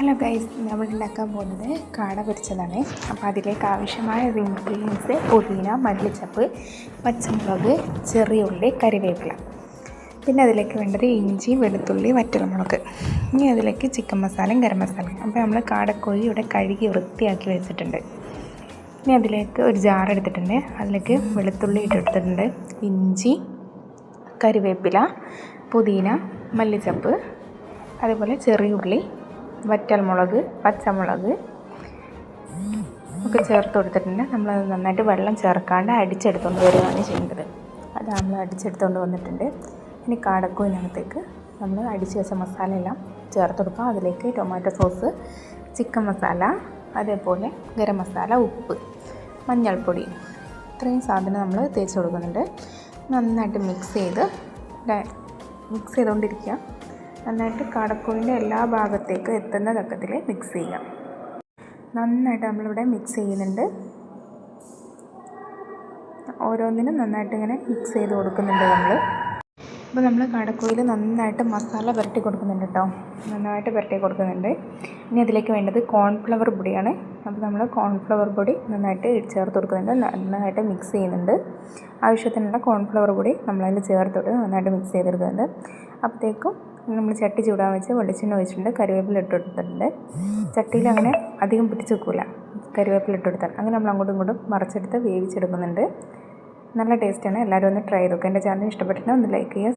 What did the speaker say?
Hello guys, നമ്മൾ ഉണ്ടാക്കാൻ പോകുന്നത് കാട പൊരിച്ചതാണ്. അപ്പോൾ അതിലേക്ക് ആവശ്യമായ ഇൻഗ്രീഡിയൻസ്: പുതിന, മല്ലിച്ചപ്പ്, പച്ചമുളക്, ചെറിയ ഉള്ളി, കറിവേപ്പില. പിന്നെ അതിലേക്ക് വേണ്ടത് ഇഞ്ചി, വെളുത്തുള്ളി, വറ്റൽമുളക്. ഇനി അതിലേക്ക് ചിക്കൻ മസാലയും ഗരം മസാലയും. അപ്പോൾ നമ്മൾ കാടക്കോഴി ഇവിടെ കഴുകി വൃത്തിയാക്കി വെച്ചിട്ടുണ്ട്. ഇനി അതിലേക്ക് ഒരു ജാർ എടുത്തിട്ടുണ്ട്. അതിലേക്ക് വെളുത്തുള്ളി ഇട്ടെടുത്തിട്ടുണ്ട്, ഇഞ്ചി, കറിവേപ്പില, പുതിന, മല്ലിച്ചപ്പ്, അതേപോലെ ചെറിയ ഉള്ളി, വറ്റൽമുളക്, പച്ചമുളക് ഒക്കെ ചേർത്ത് കൊടുത്തിട്ടുണ്ട്. നമ്മളത് നന്നായിട്ട് വെള്ളം ചേർക്കാണ്ട് അടിച്ചെടുത്തുകൊണ്ട് വരികയാണ് ചെയ്യുന്നത്. അത് നമ്മൾ അടിച്ചെടുത്തുകൊണ്ട് വന്നിട്ടുണ്ട്. ഇനി കാടക്കോഴിനകത്തേക്ക് നമ്മൾ അടിച്ച് വെച്ച മസാല എല്ലാം ചേർത്ത് കൊടുക്കുക. അതിലേക്ക് ടൊമാറ്റോ സോസ്, ചിക്കൻ മസാല, അതേപോലെ ഗരം മസാല, ഉപ്പ്, മഞ്ഞൾപ്പൊടി, ഇത്രയും സാധനം നമ്മൾ തേച്ച് കൊടുക്കുന്നുണ്ട്. നന്നായിട്ട് മിക്സ് ചെയ്തുകൊണ്ടിരിക്കുക. നന്നായിട്ട് കാടക്കോഴിൻ്റെ എല്ലാ ഭാഗത്തേക്കും എത്തുന്ന തക്കത്തിൽ മിക്സ് ചെയ്യാം. നന്നായിട്ട് നമ്മളിവിടെ മിക്സ് ചെയ്യുന്നുണ്ട്. ഓരോന്നിനും നന്നായിട്ട് ഇങ്ങനെ മിക്സ് ചെയ്ത് കൊടുക്കുന്നുണ്ട് നമ്മൾ. അപ്പോൾ നമ്മൾ കാടക്കോഴിയിൽ നന്നായിട്ട് മസാല പുരട്ടി കൊടുക്കുന്നുണ്ട് കേട്ടോ. നന്നായിട്ട് പുരട്ടി കൊടുക്കുന്നുണ്ട്. ഇനി അതിലേക്ക് വേണ്ടത് കോൺഫ്ലവർ പൊടിയാണ്. അപ്പോൾ നമ്മൾ കോൺഫ്ലവർ പൊടി നന്നായിട്ട് ചേർത്ത് കൊടുക്കുന്നുണ്ട്. നന്നായിട്ട് മിക്സ് ചെയ്യുന്നുണ്ട്. ആവശ്യത്തിനുള്ള കോൺഫ്ലവർ പൊടി നമ്മളതിൽ ചേർത്തിട്ട് നന്നായിട്ട് മിക്സ് ചെയ്തെടുക്കുന്നുണ്ട്. അപ്പോഴത്തേക്കും നമ്മൾ ചട്ടി ചൂടാൻ വെച്ച് വെളിച്ചെണ്ണ ഒഴിച്ചിട്ടുണ്ട്. കറിവേപ്പില ഇട്ട് കൊടുത്തിട്ടുണ്ട്. ചട്ടിയിൽ അങ്ങനെ അധികം പിടിച്ച് വെക്കില്ല, കറിവേപ്പില ഇട്ട് കൊടുത്താൽ. അങ്ങനെ നമ്മൾ അങ്ങോട്ടും ഇങ്ങോട്ടും മറിച്ചെടുത്ത് വേവിച്ചെടുക്കുന്നുണ്ട്. നല്ല ടേസ്റ്റാണ്. എല്ലാവരും ഒന്ന് ട്രൈ ചെയ്ത് നോക്കുക. എൻ്റെ ചാനൽ ഇഷ്ടപ്പെട്ടിട്ടുണ്ടെങ്കിൽ ഒന്ന് ലൈക്ക് ചെയ്യുക.